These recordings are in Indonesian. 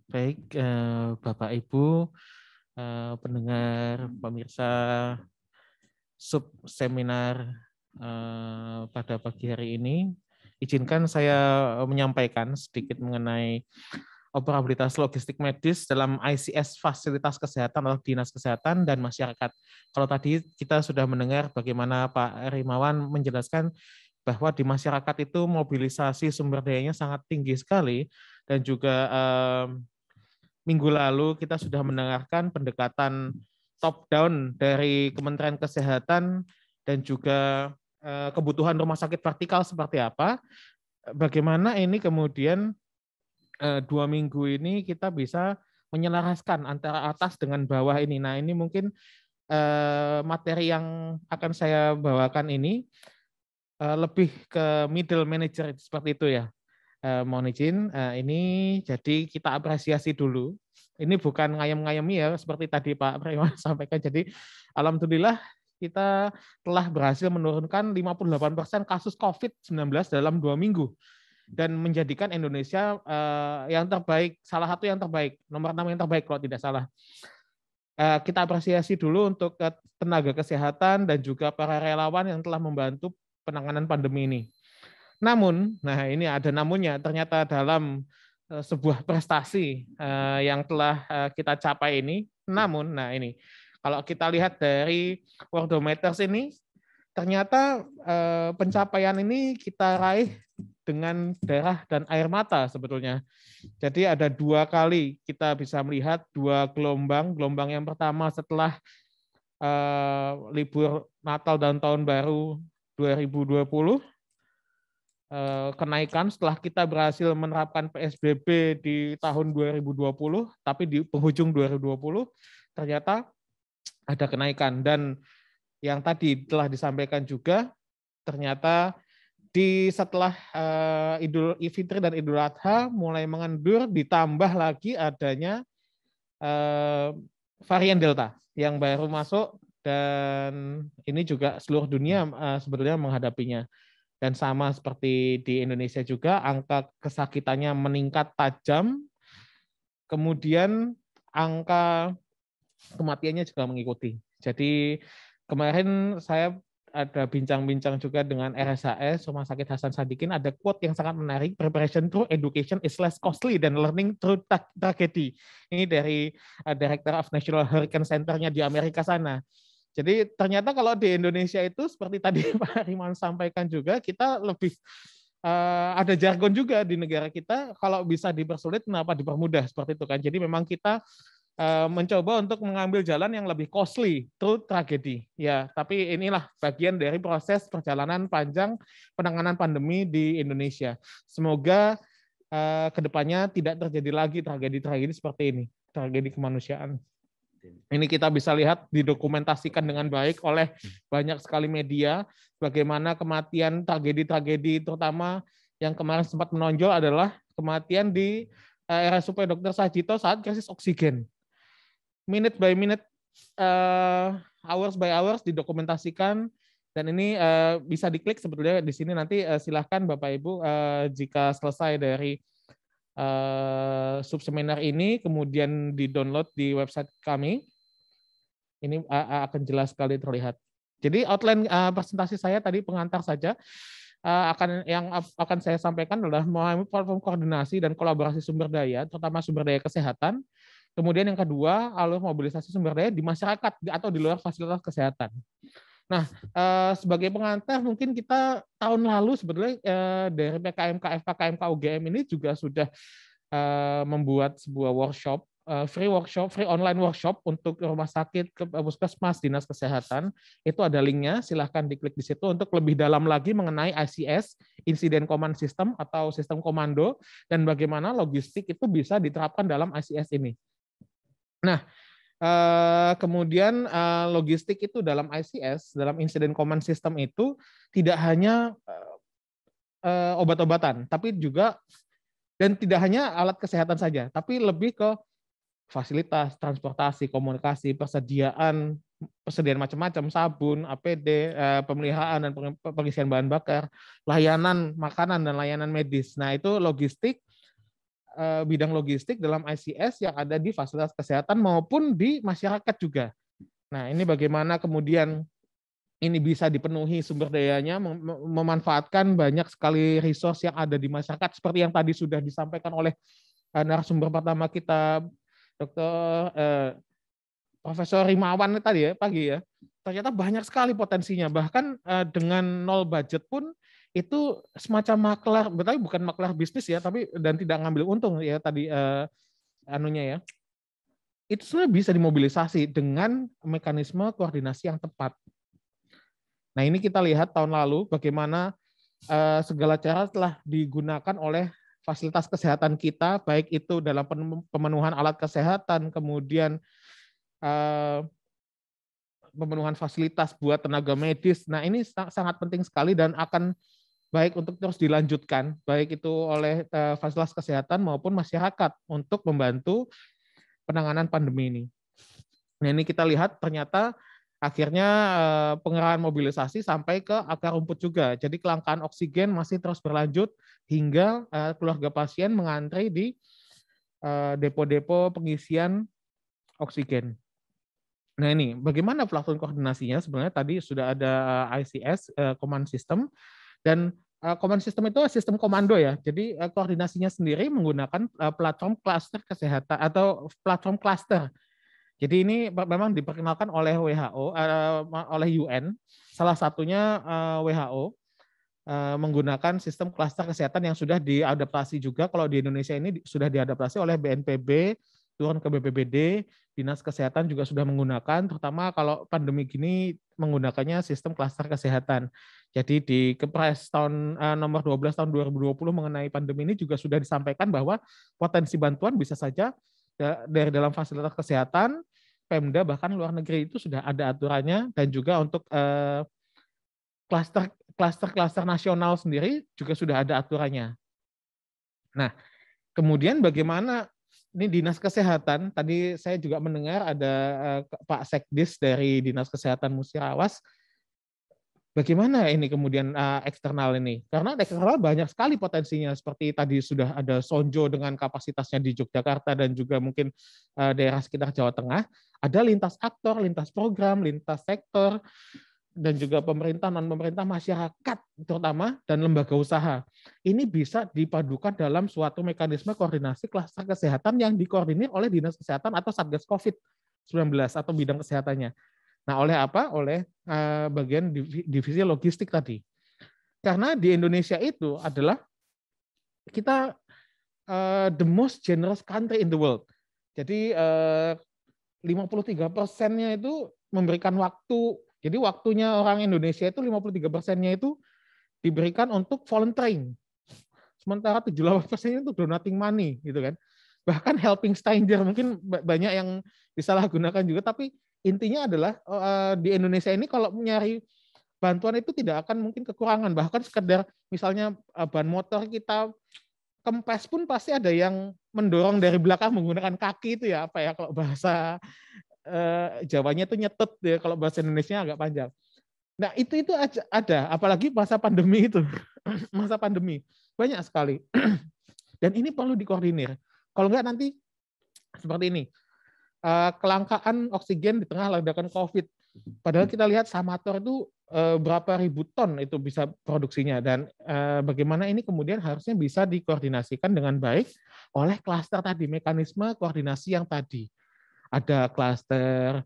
Baik, Bapak Ibu, pendengar, pemirsa sub seminar pada pagi hari ini, izinkan saya menyampaikan sedikit mengenai operabilitas logistik medis dalam ICS fasilitas kesehatan atau dinas kesehatan dan masyarakat. Kalau tadi kita sudah mendengar bagaimana Pak Rimawan menjelaskan bahwa di masyarakat itu mobilisasi sumber dayanya sangat tinggi sekali dan juga minggu lalu kita sudah mendengarkan pendekatan top down dari Kementerian Kesehatan dan juga kebutuhan rumah sakit vertikal seperti apa. Bagaimana ini kemudian 2 minggu ini kita bisa menyelaraskan antara atas dengan bawah ini. Nah, ini mungkin materi yang akan saya bawakan ini lebih ke middle manager seperti itu ya. Mohon izin, ini jadi kita apresiasi dulu. Ini bukan ngayem-ngayemi ya, seperti tadi Pak Priwan sampaikan. Jadi alhamdulillah kita telah berhasil menurunkan 58% kasus COVID-19 dalam 2 minggu dan menjadikan Indonesia yang terbaik, salah satu yang terbaik, nomor 6 yang terbaik kalau tidak salah. Kita apresiasi dulu untuk tenaga kesehatan dan juga para relawan yang telah membantu penanganan pandemi ini. Namun, nah ini ada namunnya, ternyata dalam sebuah prestasi yang telah kita capai ini, namun, nah ini, kalau kita lihat dari Worldometers ini, ternyata pencapaian ini kita raih dengan darah dan air mata sebetulnya. Jadi ada 2 kali kita bisa melihat 2 gelombang. Gelombang yang pertama setelah libur Natal dan Tahun Baru 2020, kenaikan setelah kita berhasil menerapkan PSBB di tahun 2020, tapi di penghujung 2020 ternyata ada kenaikan. Dan yang tadi telah disampaikan juga, ternyata setelah Idul Fitri dan Idul Adha mulai mengendur, ditambah lagi adanya varian Delta yang baru masuk, dan ini juga seluruh dunia sebetulnya menghadapinya. Dan sama seperti di Indonesia juga, angka kesakitannya meningkat tajam, kemudian angka kematiannya juga mengikuti. Jadi kemarin saya ada bincang-bincang juga dengan RSHS, Rumah Sakit Hasan Sadikin, ada quote yang sangat menarik, preparation through education is less costly than learning through tragedy. Ini dari Director of National Hurricane Center-nya di Amerika sana. Jadi ternyata kalau di Indonesia itu seperti tadi Pak Riman sampaikan juga, kita lebih ada jargon juga di negara kita, kalau bisa dipersulit kenapa dipermudah, seperti itu kan. Jadi memang kita mencoba untuk mengambil jalan yang lebih costly, through tragedi. Ya, tapi inilah bagian dari proses perjalanan panjang penanganan pandemi di Indonesia. Semoga kedepannya tidak terjadi lagi tragedi-tragedi seperti ini, tragedi kemanusiaan. Ini kita bisa lihat didokumentasikan dengan baik oleh banyak sekali media, bagaimana kematian tragedi-tragedi, terutama yang kemarin sempat menonjol adalah kematian di RSUP Dr. Sajito saat krisis oksigen. Minute by minute, hours by hours didokumentasikan, dan ini bisa diklik sebetulnya di sini nanti. Silahkan Bapak Ibu jika selesai dari subseminar ini, kemudian di-download di website kami. Ini akan jelas sekali terlihat. Jadi outline presentasi saya tadi pengantar saja. Yang akan saya sampaikan adalah memahami platform koordinasi dan kolaborasi sumber daya, terutama sumber daya kesehatan. Kemudian yang kedua, alur mobilisasi sumber daya di masyarakat atau di luar fasilitas kesehatan. Nah, sebagai pengantar, mungkin kita tahun lalu sebetulnya dari PKMK FKKMK UGM ini juga sudah membuat sebuah workshop, free online workshop untuk rumah sakit, puskesmas, dinas kesehatan. Itu ada linknya, silahkan diklik di situ untuk lebih dalam lagi mengenai ICS, Incident Command System atau sistem komando, dan bagaimana logistik itu bisa diterapkan dalam ICS ini. Nah, kemudian logistik itu dalam ICS, dalam Incident Command System itu tidak hanya obat-obatan, tapi juga, dan tidak hanya alat kesehatan saja, tapi lebih ke fasilitas, transportasi, komunikasi, persediaan macam-macam, sabun, APD, pemeliharaan dan pengisian bahan bakar, layanan makanan dan layanan medis. Nah, itu logistik bidang logistik dalam ICS yang ada di fasilitas kesehatan maupun di masyarakat juga. Nah, ini bagaimana kemudian ini bisa dipenuhi sumber dayanya, memanfaatkan banyak sekali resource yang ada di masyarakat, seperti yang tadi sudah disampaikan oleh narasumber pertama kita, Dr. Profesor Rimawan tadi ya, pagi ya. Ternyata banyak sekali potensinya, bahkan dengan nol budget pun itu semacam maklar, tapi bukan maklar bisnis ya, tapi dan tidak ngambil untung ya tadi anunya ya. Itu sebenarnya bisa dimobilisasi dengan mekanisme koordinasi yang tepat. Nah, ini kita lihat tahun lalu bagaimana segala cara telah digunakan oleh fasilitas kesehatan kita, baik itu dalam pemenuhan alat kesehatan, kemudian pemenuhan fasilitas buat tenaga medis. Nah, ini sangat penting sekali dan akan baik untuk terus dilanjutkan, baik itu oleh fasilitas kesehatan maupun masyarakat untuk membantu penanganan pandemi ini. Nah, ini kita lihat ternyata akhirnya pengerahan mobilisasi sampai ke akar rumput juga. Jadi kelangkaan oksigen masih terus berlanjut hingga keluarga pasien mengantri di depo-depo pengisian oksigen. Nah, ini bagaimana platform koordinasinya? Sebenarnya tadi sudah ada ICS, command system, dan command system itu sistem komando ya. Jadi koordinasinya sendiri menggunakan platform cluster kesehatan atau platform cluster. Jadi ini memang diperkenalkan oleh WHO, oleh UN. Salah satunya WHO menggunakan sistem klaster kesehatan yang sudah diadaptasi juga. Kalau di Indonesia ini sudah diadaptasi oleh BNPB, turun ke BPBD, Dinas Kesehatan juga sudah menggunakan, terutama kalau pandemi gini menggunakannya sistem klaster kesehatan. Jadi di Kepres tahun nomor 12 tahun 2020 mengenai pandemi ini juga sudah disampaikan bahwa potensi bantuan bisa saja dari dalam fasilitas kesehatan, Pemda bahkan luar negeri itu sudah ada aturannya, dan juga untuk klaster nasional sendiri juga sudah ada aturannya. Nah, kemudian bagaimana ini Dinas Kesehatan, tadi saya juga mendengar ada Pak Sekdis dari Dinas Kesehatan Musirawas. Bagaimana ini kemudian eksternal ini? Karena eksternal banyak sekali potensinya, seperti tadi sudah ada Sonjo dengan kapasitasnya di Yogyakarta dan juga mungkin daerah sekitar Jawa Tengah. Ada lintas aktor, lintas program, lintas sektor, dan juga pemerintah, non-pemerintah, masyarakat terutama, dan lembaga usaha. Ini bisa dipadukan dalam suatu mekanisme koordinasi klaster kesehatan yang dikoordinir oleh Dinas Kesehatan atau Satgas COVID-19 atau bidang kesehatannya. Nah, oleh apa? Oleh bagian divisi logistik tadi. Karena di Indonesia itu adalah kita the most generous country in the world. Jadi 53%-nya itu memberikan waktu. Jadi waktunya orang Indonesia itu 53%-nya itu diberikan untuk volunteering. Sementara 78%-nya itu donating money gitu kan. Bahkan helping stranger mungkin banyak yang disalahgunakan juga, tapi intinya adalah di Indonesia ini kalau mencari bantuan itu tidak akan mungkin kekurangan. Bahkan sekedar misalnya ban motor kita kempes pun pasti ada yang mendorong dari belakang menggunakan kaki itu ya, apa ya kalau bahasa Jawanya itu nyetut ya, kalau bahasa Indonesia agak panjang. Nah, itu ada, apalagi masa pandemi itu. Masa pandemi banyak sekali. Dan ini perlu dikoordinir. Kalau enggak nanti seperti ini. Kelangkaan oksigen di tengah ledakan COVID. Padahal kita lihat Samator itu berapa ribu ton itu bisa produksinya, dan bagaimana ini kemudian harusnya bisa dikoordinasikan dengan baik oleh klaster tadi, mekanisme koordinasi yang tadi. Ada klaster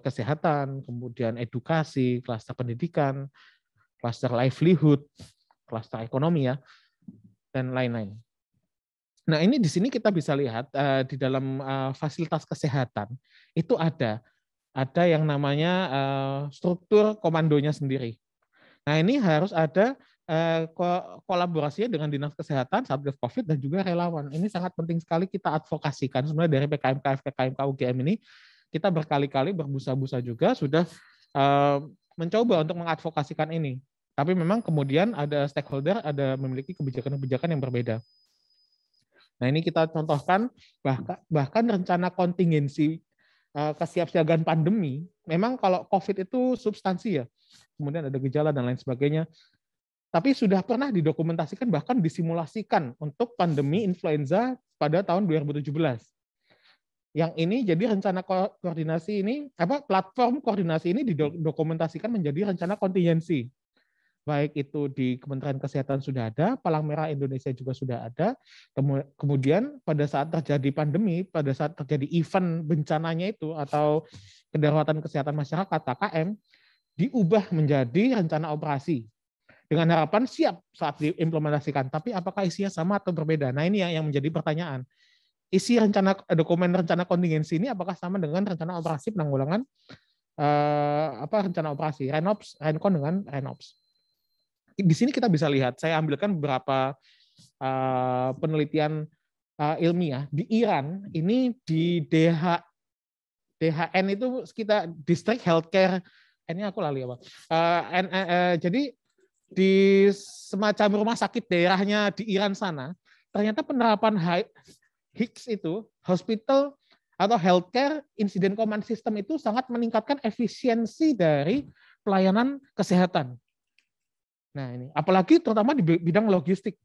kesehatan, kemudian edukasi, klaster pendidikan, klaster livelihood, klaster ekonomi ya, dan lain-lain. Nah, ini di sini kita bisa lihat di dalam fasilitas kesehatan itu ada yang namanya struktur komandonya sendiri. Nah, ini harus ada kolaborasinya dengan Dinas Kesehatan, Satgas COVID, dan juga relawan. Ini sangat penting sekali kita advokasikan. Sebenarnya dari PKMKF, PKMK UGM ini, kita berkali-kali berbusa-busa juga sudah mencoba untuk mengadvokasikan ini. Tapi memang kemudian ada stakeholder, ada memiliki kebijakan-kebijakan yang berbeda. Nah, ini kita contohkan bahkan rencana kontingensi kesiapsiagaan pandemi. Memang kalau COVID itu substansi ya, kemudian ada gejala dan lain sebagainya. tapi sudah pernah didokumentasikan bahkan disimulasikan untuk pandemi influenza pada tahun 2017. Yang ini jadi rencana koordinasi ini, platform koordinasi ini didokumentasikan menjadi rencana kontingensi. Baik itu di Kementerian Kesehatan sudah ada, Palang Merah Indonesia juga sudah ada. Kemudian pada saat terjadi pandemi, pada saat terjadi event bencananya itu atau kedaruratan kesehatan masyarakat KKM, diubah menjadi rencana operasi dengan harapan siap saat diimplementasikan. Tapi apakah isinya sama atau berbeda? Nah ini yang menjadi pertanyaan. Isi dokumen rencana kontingensi ini apakah sama dengan rencana operasi penanggulangan rencana operasi Renkon dengan Renops? Di sini kita bisa lihat, saya ambilkan beberapa penelitian ilmiah di Iran. Ini di DHN itu sekitar District Healthcare, ini aku lali apa? Jadi di semacam rumah sakit daerahnya di Iran sana, ternyata penerapan HICS itu, Hospital atau Healthcare Incident Command System itu sangat meningkatkan efisiensi dari pelayanan kesehatan. Nah ini, apalagi terutama di bidang logistik,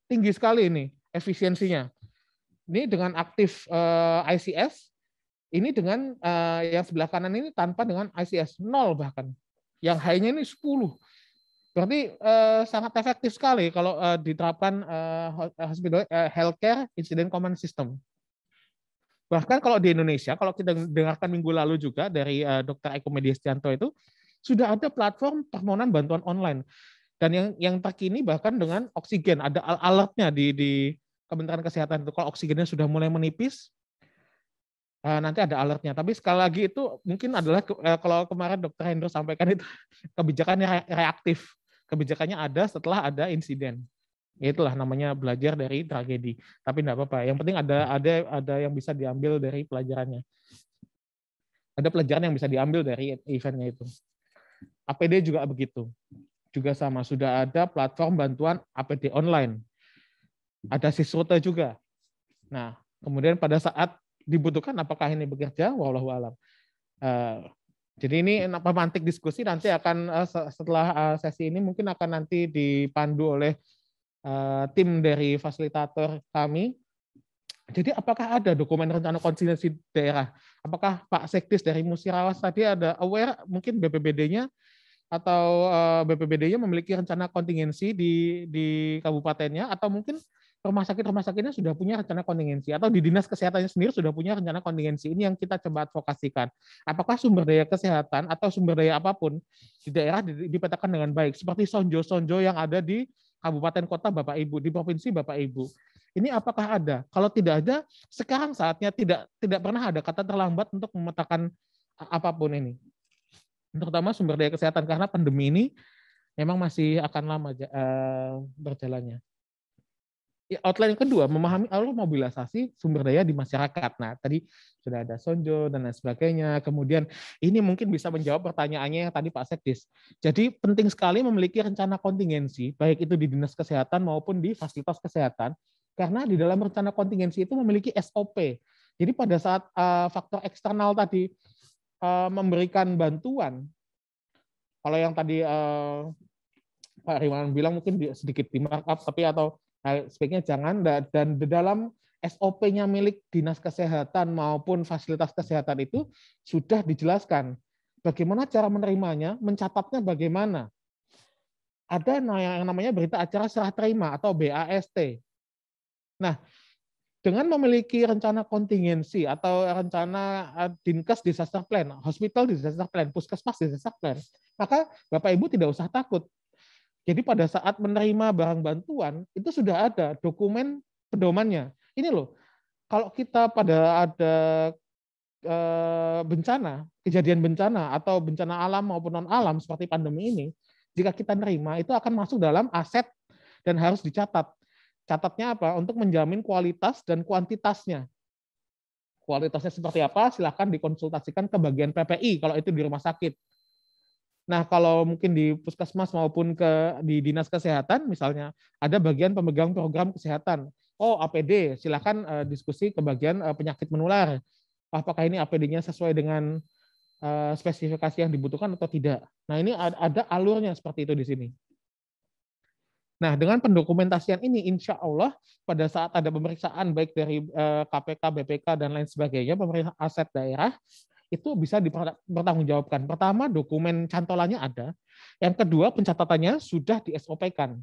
tinggi sekali ini efisiensinya. Ini dengan aktif ICS, ini dengan yang sebelah kanan ini tanpa dengan ICS 0 bahkan. Yang high-nya ini 10. Berarti sangat efektif sekali kalau diterapkan hospital healthcare incident command system. Bahkan kalau di Indonesia, kalau kita dengarkan minggu lalu juga dari Dr. Eko Mediastianto itu sudah ada platform permohonan bantuan online. Dan yang terkini bahkan dengan oksigen, ada alertnya di Kementerian Kesehatan itu kalau oksigennya sudah mulai menipis, nanti ada alertnya. Tapi sekali lagi itu mungkin adalah kalau kemarin Dr. Hendro sampaikan itu kebijakannya reaktif. Kebijakannya ada setelah ada insiden. Itulah namanya belajar dari tragedi. Tapi enggak apa-apa. Yang penting ada yang bisa diambil dari pelajarannya. Ada pelajaran yang bisa diambil dari eventnya itu. APD juga begitu. Juga sama, sudah ada platform bantuan APD online. Ada Sisrute juga. Nah, kemudian pada saat dibutuhkan apakah ini bekerja? Wallahu alam. Jadi ini pemantik diskusi nanti akan setelah sesi ini mungkin akan nanti dipandu oleh tim dari fasilitator kami. Jadi apakah ada dokumen rencana kontingensi daerah? Apakah Pak Sekdis dari Musirawas tadi ada aware mungkin BPBD-nya atau BPBD-nya memiliki rencana kontingensi di kabupatennya atau mungkin rumah sakitnya sudah punya rencana kontingensi atau di dinas kesehatannya sendiri sudah punya rencana kontingensi. Ini yang kita coba advokasikan. Apakah sumber daya kesehatan atau sumber daya apapun di daerah dipetakan dengan baik seperti sonjo-sonjo yang ada di kabupaten kota Bapak Ibu, di provinsi Bapak Ibu. Ini apakah ada? Kalau tidak ada, sekarang saatnya tidak pernah ada kata terlambat untuk memetakan apapun ini. Terutama sumber daya kesehatan karena pandemi ini memang masih akan lama berjalannya. Outline yang kedua, memahami alur mobilisasi sumber daya di masyarakat. Nah, tadi sudah ada sonjo dan lain sebagainya. Kemudian ini mungkin bisa menjawab pertanyaannya yang tadi Pak Sekdis. Jadi penting sekali memiliki rencana kontingensi, baik itu di dinas kesehatan maupun di fasilitas kesehatan, karena di dalam rencana kontingensi itu memiliki SOP. Jadi pada saat faktor eksternal tadi memberikan bantuan, kalau yang tadi Pak Riman bilang mungkin sedikit di markup, tapi atau sebaiknya jangan, dan di dalam SOP-nya milik dinas kesehatan maupun fasilitas kesehatan itu sudah dijelaskan bagaimana cara menerimanya, mencatatnya bagaimana. Ada yang namanya berita acara serah terima atau BAST. Nah, dengan memiliki rencana kontingensi atau rencana Dinkes disaster plan, hospital disaster plan, puskesmas disaster plan, maka Bapak Ibu tidak usah takut. Jadi pada saat menerima barang bantuan itu sudah ada dokumen pedomannya. Ini loh, kalau kita pada ada bencana, kejadian bencana atau bencana alam maupun non alam seperti pandemi ini, jika kita nerima itu akan masuk dalam aset dan harus dicatat. Catatnya apa? Untuk menjamin kualitas dan kuantitasnya. Kualitasnya seperti apa? Silahkan dikonsultasikan ke bagian PPI kalau itu di rumah sakit. Nah, kalau mungkin di puskesmas maupun di dinas kesehatan, misalnya ada bagian pemegang program kesehatan. Oh, APD, silakan diskusi ke bagian penyakit menular. Apakah ini APD-nya sesuai dengan spesifikasi yang dibutuhkan atau tidak. Nah, ini ada alurnya seperti itu di sini. Nah, dengan pendokumentasian ini, insya Allah pada saat ada pemeriksaan baik dari KPK, BPK, dan lain sebagainya, pemerintah aset daerah, itu bisa dipertanggungjawabkan. Pertama, dokumen cantolannya ada. Yang kedua, pencatatannya sudah di SOP-kan.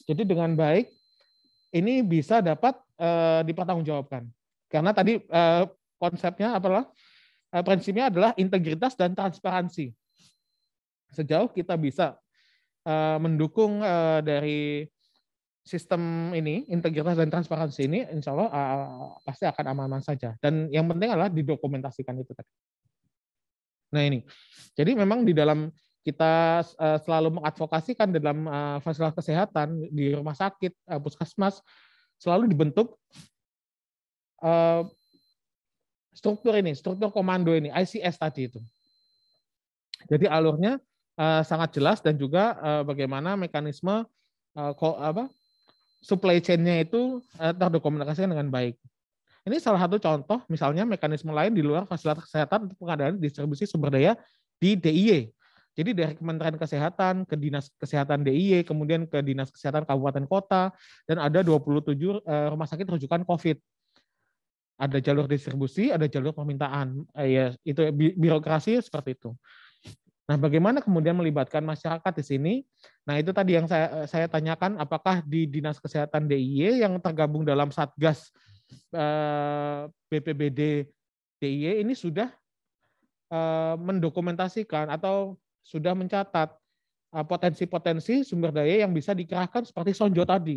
Jadi dengan baik, ini bisa dapat dipertanggungjawabkan. Karena tadi konsepnya adalah, prinsipnya adalah integritas dan transparansi. Sejauh kita bisa mendukung dari sistem ini, integritas dan transparansi ini, insya Allah pasti akan aman-aman saja. Dan yang penting adalah didokumentasikan itu tadi. Nah ini, jadi memang di dalam kita selalu mengadvokasikan dalam fasilitas kesehatan di rumah sakit, puskesmas, selalu dibentuk struktur ini, struktur komando ini, ICS tadi itu. Jadi alurnya sangat jelas dan juga bagaimana mekanisme supply chain-nya itu terdokumentasikan dengan baik. Ini salah satu contoh, misalnya mekanisme lain di luar fasilitas kesehatan untuk pengadaan distribusi sumber daya di DIY. Jadi dari Kementerian Kesehatan ke Dinas Kesehatan DIY, kemudian ke Dinas Kesehatan Kabupaten Kota, dan ada 27 rumah sakit rujukan COVID. Ada jalur distribusi, ada jalur permintaan. Ya, itu birokrasi seperti itu. Nah, bagaimana kemudian melibatkan masyarakat di sini? Nah, itu tadi yang saya tanyakan, apakah di Dinas Kesehatan DIY yang tergabung dalam Satgas BPBD DIY ini sudah mendokumentasikan atau sudah mencatat potensi-potensi sumber daya yang bisa dikerahkan seperti Sonjo tadi.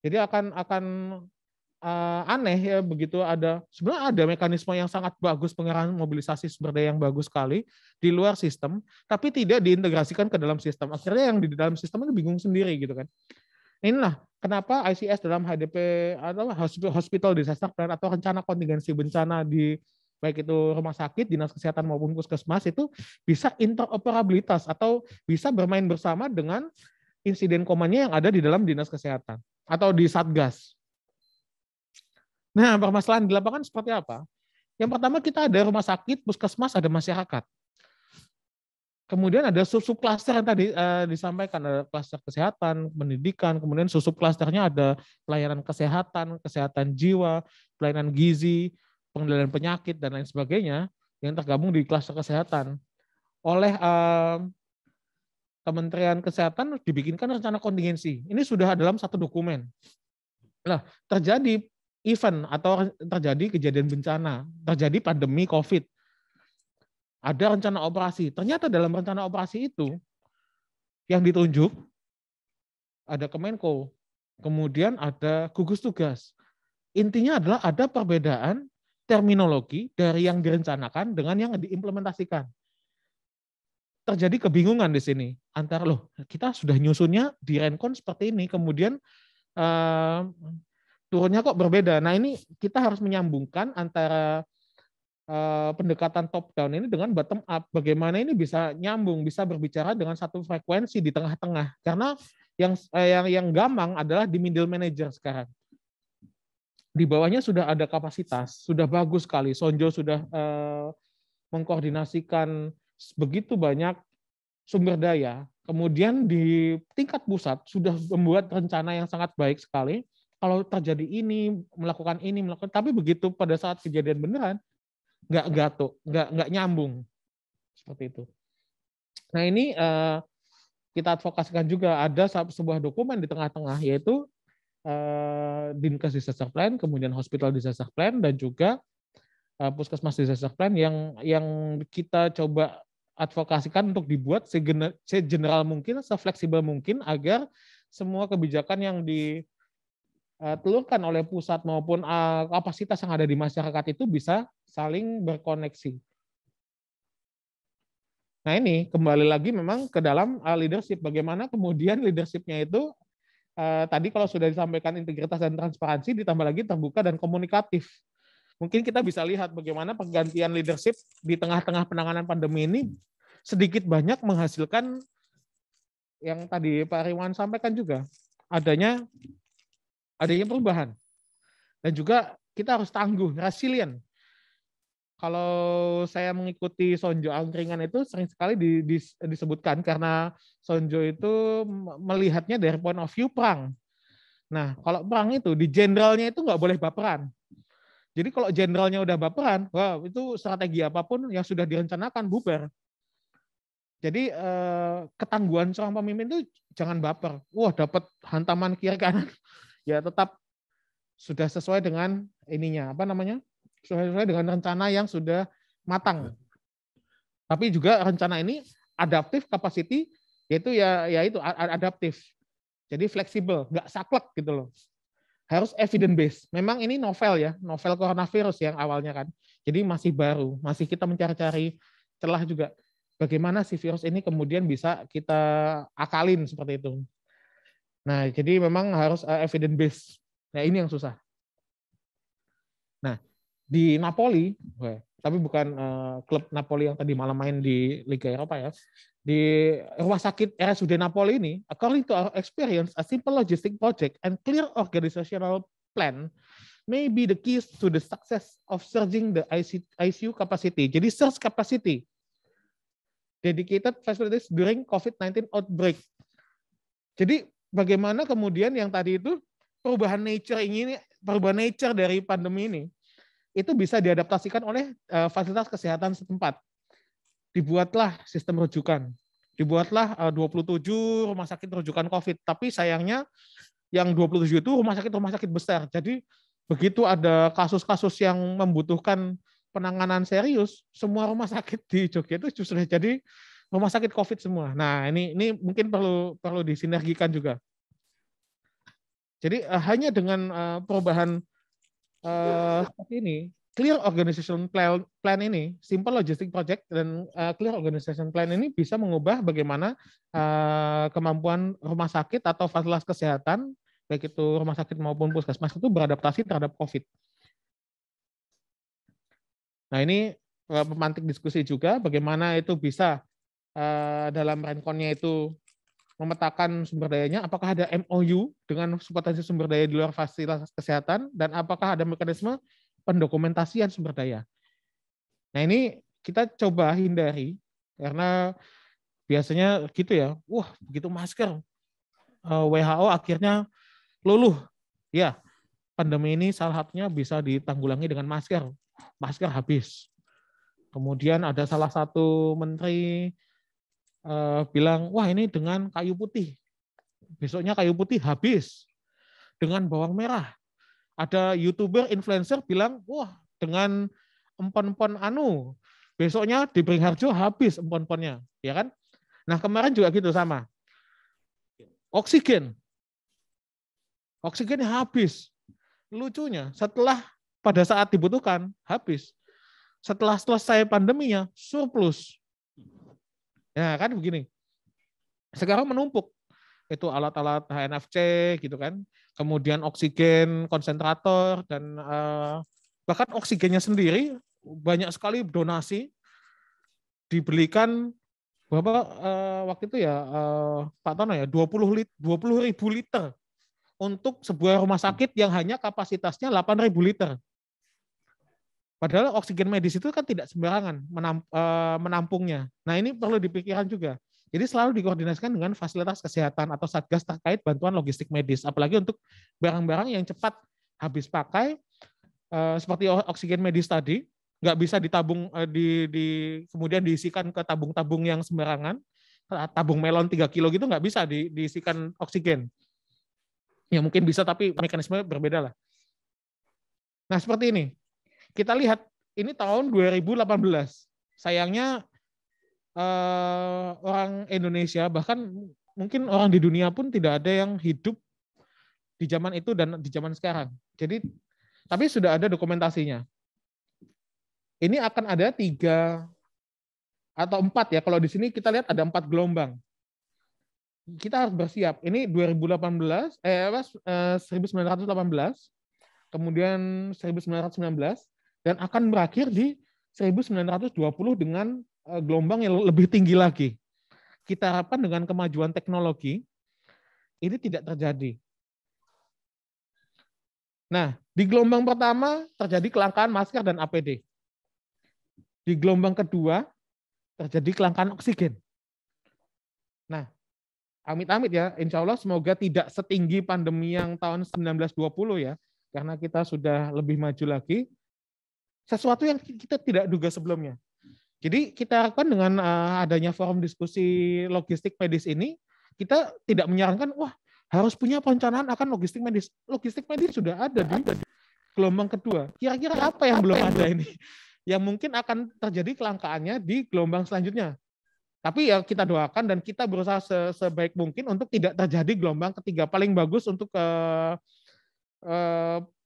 Jadi akan aneh ya begitu sebenarnya ada mekanisme yang sangat bagus pengerahan mobilisasi sumber daya yang bagus sekali di luar sistem, tapi tidak diintegrasikan ke dalam sistem. Akhirnya yang di dalam sistem itu bingung sendiri gitu kan. Inilah kenapa ICS dalam HDP atau Hospital Disaster Plan atau rencana kontingensi bencana di baik itu rumah sakit, dinas kesehatan maupun puskesmas itu bisa interoperabilitas atau bisa bermain bersama dengan insiden komanya yang ada di dalam dinas kesehatan atau di Satgas. Nah, permasalahan di lapangan seperti apa? Yang pertama kita ada rumah sakit, puskesmas, ada masyarakat. Kemudian ada sub-sub klaster yang tadi disampaikan, ada klaster kesehatan, pendidikan, kemudian sub-sub klasternya ada pelayanan kesehatan, kesehatan jiwa, pelayanan gizi, pengendalian penyakit, dan lain sebagainya yang tergabung di klaster kesehatan. Oleh Kementerian Kesehatan dibikinkan rencana kontingensi. Ini sudah dalam satu dokumen. Nah, terjadi event atau terjadi kejadian bencana, terjadi pandemi COVID. Ada rencana operasi. Ternyata dalam rencana operasi itu yang ditunjuk ada Kemenko, kemudian ada gugus tugas. Intinya adalah ada perbedaan terminologi dari yang direncanakan dengan yang diimplementasikan. Terjadi kebingungan di sini antara kita sudah nyusunnya di Renkon seperti ini, kemudian turunnya kok berbeda. Nah ini kita harus menyambungkan antara pendekatan top down ini dengan bottom up. Bagaimana ini bisa nyambung, bisa berbicara dengan satu frekuensi di tengah-tengah. Karena yang gampang adalah di middle manager sekarang. Di bawahnya sudah ada kapasitas, sudah bagus sekali. Sonjo sudah mengkoordinasikan begitu banyak sumber daya. Kemudian di tingkat pusat sudah membuat rencana yang sangat baik sekali. Kalau terjadi ini, melakukan, tapi begitu pada saat kejadian beneran, nggak nyambung. Seperti itu. Nah ini kita advokasikan juga ada sebuah dokumen di tengah-tengah, yaitu Dinkes Disaster Plan, kemudian Hospital Disaster Plan, dan juga Puskesmas Disaster Plan yang kita coba advokasikan untuk dibuat segeneral mungkin, sefleksibel mungkin, agar semua kebijakan yang ditelurkan oleh pusat maupun kapasitas yang ada di masyarakat itu bisa saling berkoneksi. Nah ini kembali lagi memang ke dalam leadership. Bagaimana kemudian leadershipnya itu tadi kalau sudah disampaikan integritas dan transparansi, ditambah lagi terbuka dan komunikatif. Mungkin kita bisa lihat bagaimana pergantian leadership di tengah-tengah penanganan pandemi ini sedikit banyak menghasilkan yang tadi Pak Riwan sampaikan juga, adanya perubahan. Dan juga kita harus tangguh, resilient. kalau saya mengikuti Sonjo Angkringan itu sering sekali disebutkan karena Sonjo itu melihatnya dari point of view perang. Nah, kalau perang itu di jenderalnya itu nggak boleh baperan. Jadi kalau jenderalnya udah baperan, wah itu strategi apapun yang sudah direncanakan bubar. Jadi ketangguhan seorang pemimpin itu jangan baper. Wah dapat hantaman kiri kanan, ya tetap sudah sesuai dengan ininya apa namanya? Sesuai dengan rencana yang sudah matang. Tapi juga rencana ini adaptif capacity yaitu itu adaptif. Jadi fleksibel, nggak saklek gitu loh. Harus evidence based. Memang ini novel ya, novel coronavirus yang awalnya kan. Jadi masih baru, masih kita mencari-cari celah juga. Bagaimana si virus ini kemudian bisa kita akalin seperti itu. Nah, jadi memang harus evidence based. Nah, ini yang susah. Nah, di Napoli, tapi bukan klub Napoli yang tadi malam main di Liga Eropa ya. Di rumah sakit RSUD Napoli ini, according to our experience, a simple logistic project and clear organizational plan may be the keys to the success of surging the ICU capacity. Jadi surge capacity, dedicated facilities during COVID-19 outbreak. Jadi bagaimana kemudian yang tadi itu perubahan nature dari pandemi ini itu bisa diadaptasikan oleh fasilitas kesehatan setempat. Dibuatlah sistem rujukan. Dibuatlah 27 rumah sakit rujukan COVID. Tapi sayangnya yang 27 itu rumah sakit besar. Jadi begitu ada kasus-kasus yang membutuhkan penanganan serius, semua rumah sakit di Jogja itu justru jadi rumah sakit COVID semua. Nah, ini mungkin perlu disinergikan juga. Jadi hanya dengan perubahan seperti ini, clear organization plan ini, simple logistic project dan clear organization plan ini bisa mengubah bagaimana kemampuan rumah sakit atau fasilitas kesehatan, baik itu rumah sakit maupun puskesmas itu beradaptasi terhadap COVID. Nah ini pemantik diskusi juga bagaimana itu bisa dalam renkonnya itu memetakan sumber dayanya, apakah ada MOU dengan potensi sumber daya di luar fasilitas kesehatan, dan apakah ada mekanisme pendokumentasian sumber daya. Nah ini kita coba hindari, karena biasanya gitu ya, wah begitu masker, WHO akhirnya luluh. Ya, pandemi ini salah satunya bisa ditanggulangi dengan masker. Masker habis. Kemudian ada salah satu menteri bilang, wah ini dengan kayu putih. Besoknya kayu putih habis. Dengan bawang merah. Ada YouTuber, influencer bilang, wah dengan empon-empon anu. Besoknya di Beringharjo habis empon-emponnya. Ya kan? Nah kemarin juga gitu sama. Oksigen. Oksigennya habis. Lucunya setelah pada saat dibutuhkan habis. Setelah selesai pandeminya surplus. Ya kan begini. Sekarang menumpuk. Itu alat-alat HNFC gitu kan. Kemudian oksigen konsentrator dan bahkan oksigennya sendiri banyak sekali donasi dibelikan berapa waktu itu ya Pak Tono ya 20 ribu liter untuk sebuah rumah sakit yang hanya kapasitasnya 8.000 liter. Padahal oksigen medis itu kan tidak sembarangan menampungnya. Nah ini perlu dipikirkan juga. Jadi selalu dikoordinasikan dengan fasilitas kesehatan atau satgas terkait bantuan logistik medis. Apalagi untuk barang-barang yang cepat habis pakai, seperti oksigen medis tadi, nggak bisa ditabung, kemudian diisikan ke tabung-tabung yang sembarangan. Tabung melon 3 kilo gitu nggak bisa diisikan oksigen. Ya mungkin bisa, tapi mekanisme berbeda lah. Nah seperti ini. Kita lihat ini tahun 2018. Sayangnya orang Indonesia bahkan mungkin orang di dunia pun tidak ada yang hidup di zaman itu dan di zaman sekarang. Jadi tapi sudah ada dokumentasinya. Ini akan ada 3 atau 4 ya. Kalau di sini kita lihat ada 4 gelombang. Kita harus bersiap. Ini 1918, kemudian 1919. Dan akan berakhir di 1920 dengan gelombang yang lebih tinggi lagi. Kita harapkan dengan kemajuan teknologi, ini tidak terjadi. Nah, di gelombang pertama terjadi kelangkaan masker dan APD. di gelombang kedua terjadi kelangkaan oksigen. Nah, amit-amit ya, insya Allah semoga tidak setinggi pandemi yang tahun 1920 ya, karena kita sudah lebih maju lagi. Sesuatu yang kita tidak duga sebelumnya. Jadi kita harapkan dengan adanya forum diskusi logistik medis ini, kita tidak menyarankan, wah harus punya perencanaan akan logistik medis. Logistik medis sudah ada di gelombang kedua. Kira-kira apa yang belum ada ini? Yang mungkin akan terjadi kelangkaannya di gelombang selanjutnya. Tapi ya kita doakan dan kita berusaha sebaik mungkin untuk tidak terjadi gelombang ketiga. Paling bagus untuk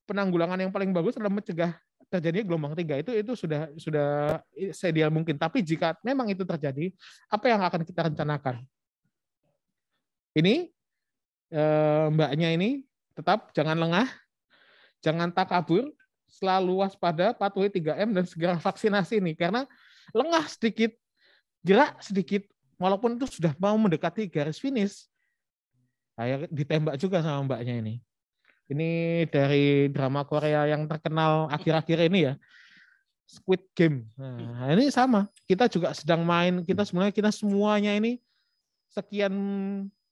penanggulangan yang paling bagus adalah mencegah terjadi gelombang ketiga. Itu sudah seideal mungkin. Tapi jika memang itu terjadi, apa yang akan kita rencanakan? Ini mbaknya ini tetap jangan lengah, jangan takabur, selalu waspada, patuhi 3M dan segera vaksinasi nih. Karena lengah sedikit, gerak sedikit, walaupun itu sudah mau mendekati garis finish, saya ditembak juga sama mbaknya ini. Ini dari drama Korea yang terkenal akhir-akhir ini ya, Squid Game. Nah, ini sama. Kita juga sedang main. Kita semuanya ini sekian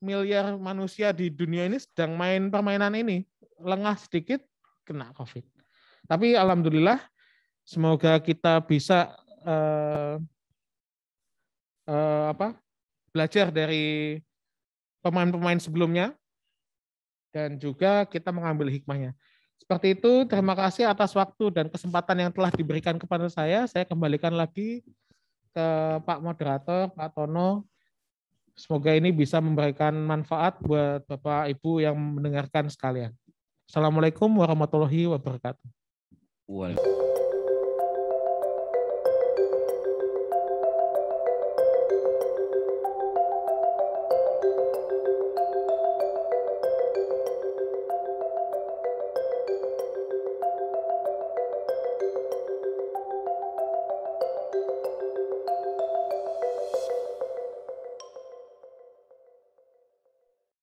miliar manusia di dunia ini sedang main permainan ini. Lengah sedikit kena COVID. Tapi alhamdulillah, semoga kita bisa belajar dari pemain-pemain sebelumnya. Dan juga kita mengambil hikmahnya. Seperti itu, terima kasih atas waktu dan kesempatan yang telah diberikan kepada saya. Saya kembalikan lagi ke Pak Moderator, Pak Tono. Semoga ini bisa memberikan manfaat buat Bapak Ibu yang mendengarkan sekalian. Assalamualaikum warahmatullahi wabarakatuh.